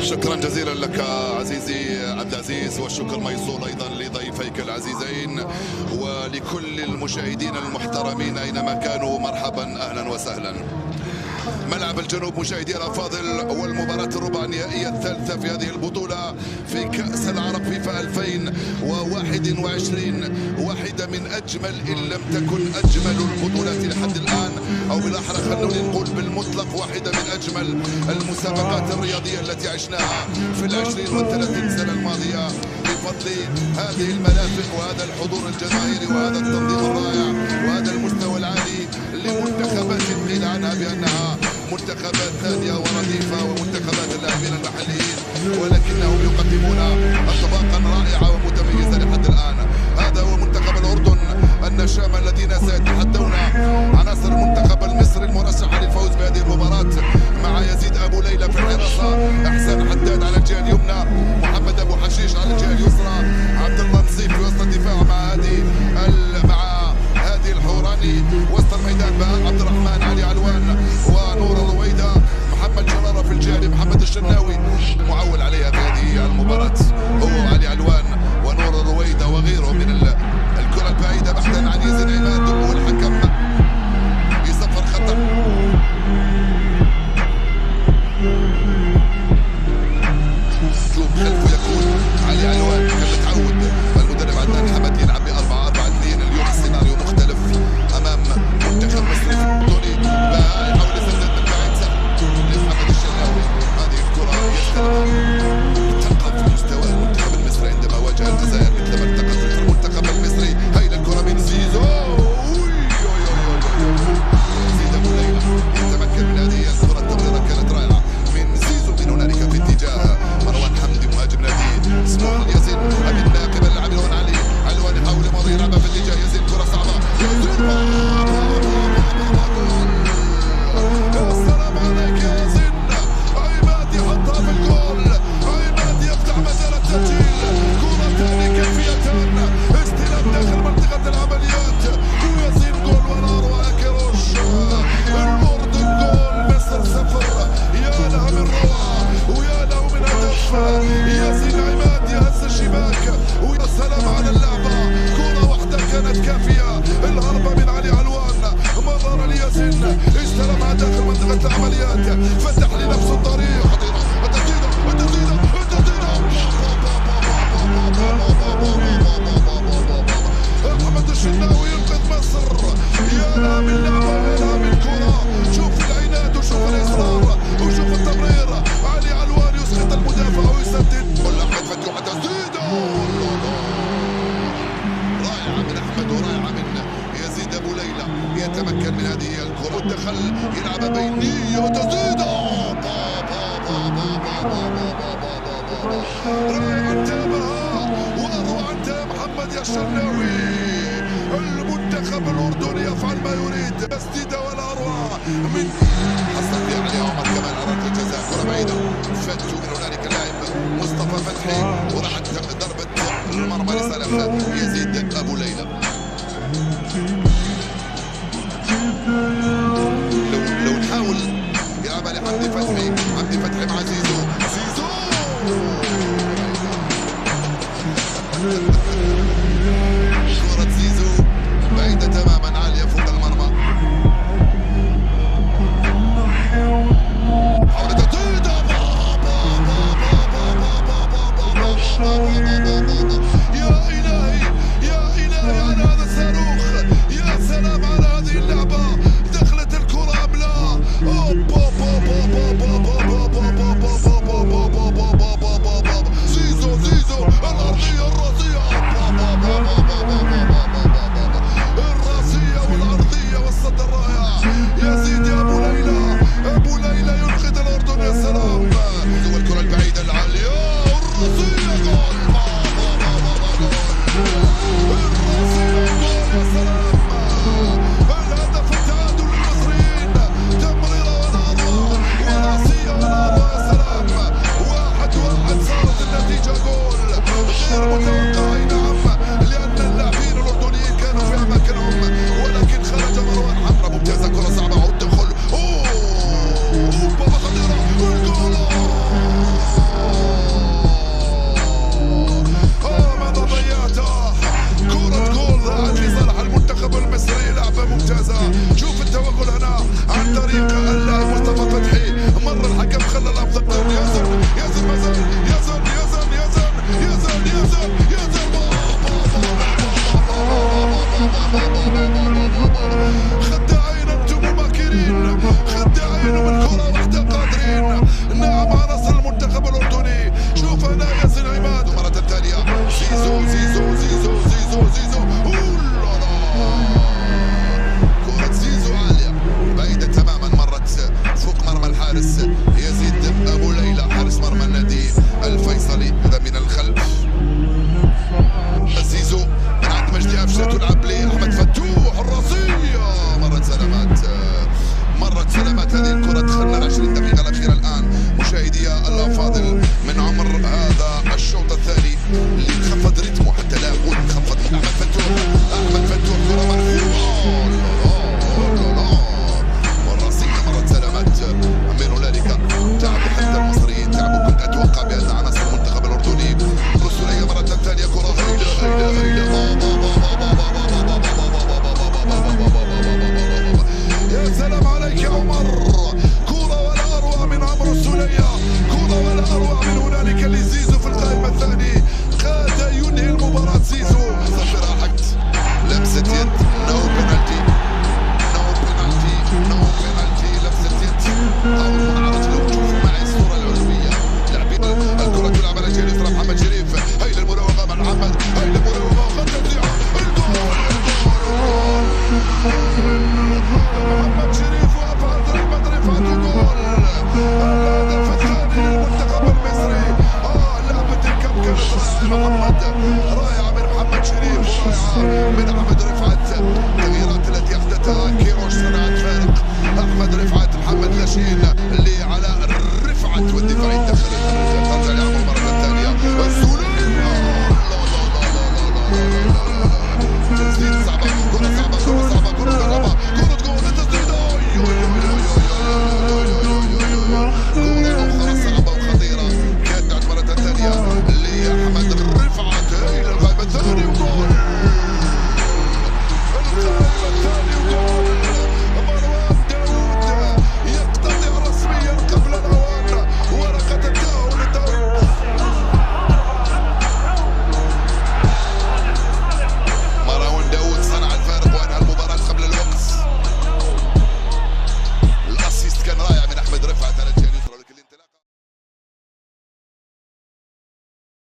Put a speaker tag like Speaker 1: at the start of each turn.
Speaker 1: شكرا جزيلا لك عزيزي عبد العزيز، والشكر ميصول ايضا لضيفيك العزيزين ولكل المشاهدين المحترمين اينما كانوا. مرحبا اهلا وسهلا. ملعب الجنوب مشاهدي الافاضل، والمباراة الربع النهائية الثالثة في هذه البطولة في كأس العرب فيفا 2021، واحدة من اجمل ان لم تكن اجمل البطولات لحد الان، او بالاحرى خلوني نقول بالمطلق واحدة من اجمل المسابقات الرياضية التي عشناها في ال20 وال30 سنة الماضية، بفضل هذه المرافق وهذا الحضور الجماهيري وهذا التنظيم الرائع وهذا المستوى العالي لمنتخبات قيل عنها بانها منتخبات ثانية ورديفة ومنتخبات اللاعبين المحليين، ولكنهم يقدمون أطباقا رائعة ومتميزة لحد الآن. هذا هو منتخب الأردن النشامة الذين سيتحدون عناصر المنتخب المصري المرشح للفوز بهذه المباراة، مع يزيد أبو ليلى في الحراسة، أحسن حداد على الجهة اليمنى، محمد أبو حشيش على الجهة اليسرى، عبد الله نصيف في وسط الدفاع مع هادي الحوراني، وسط الميدان بقى عبد الرحمن علي علوان ونور الرويدة، محمد جرارة في الجهة، محمد الشناوي معول عليها في هذه المباراة هو علي علوان ونور الرويدة وغيره من الكرة البعيدة بحثا عن يزن عماد، والحكم يصفر خطأ. اسلوب خلفه يكون علي علوان كمتعود المدرب عدنان حمد يلعب ب4-4-2. اليوم السيناريو مختلف امام منتخب مصر في البطولة، بقى يحاول يسدد من بعيد سهل لمحمد الشناوي. هذه الكرة يستلمها، تقف مستوى المنتخب المصري عندما واجه الجزائر مثلما التقت المنتخب المصري. هاي الكرة من زيزو، زيد ابو ليلى يتمكن من هذه الكرة، التمريرة كانت رائعة من زيزو من هنالك في اتجاه مروان حمدي مهاجم نادي سمول. يزيد ابي الناقب اللاعب هون علي علوان يحاول يمر يلعبها في اتجاه يزيد، كرة صعبة السلام عليك يا زين. عماد يحطها في الجول، عماد يفتح مجال التسجيل، كرة ثانية كيفيتان، استلام داخل منطقة العمليات، ويزيد جول ونار وكروش. الأردن جول، مصر 0. يا لها من روعة ويا له من هدف. يزيد عماد يهز الشباك، ويا سلام على اللعبة، كرة واحدة كانت كافية. الهربة من علي علوان، مرر ليزين، استلمها داخل منطقة العمليات، فتح لنفسه الطريق. محمد الشناوي ينقذ مصر. يا لها من لعبة ويا لها من كرة، شوف العناد وشوف الإصرار وشوف التمرير. علي علوان يسقط المدافع ويسدد، أحمد فتوح تسديده رائعة من أحمد ورائعة من يزيد أبو ليلى، يتمكن من هذه الكرة والدخل، يلعب بينية وتسديده رائعة تامها وأروع أنت محمد يا الشناوي. المنتخب الأردني يفعل ما يريد، تسديده ولا أروع من حصل فيها علي عمر كمان على ركلة جزاء، كرة بعيدة فتوا من هنالك اللاعب مصطفى فتحي، وراحت ضربة المرمى لصالح يزيد أبو ليلى. لو نحاول يلعبها لحمدي فتحي، حمدي فتحي مع زيزو، زيزو كرة زيزو بعيدة تماما عالية فوق المرمى، حاولت تسديدها يا إلهي يا إلهي على من أحمد رفعت. التغييرات التي أحدثها كيروش صنعت فارق. أحمد رفعت، محمد لاشين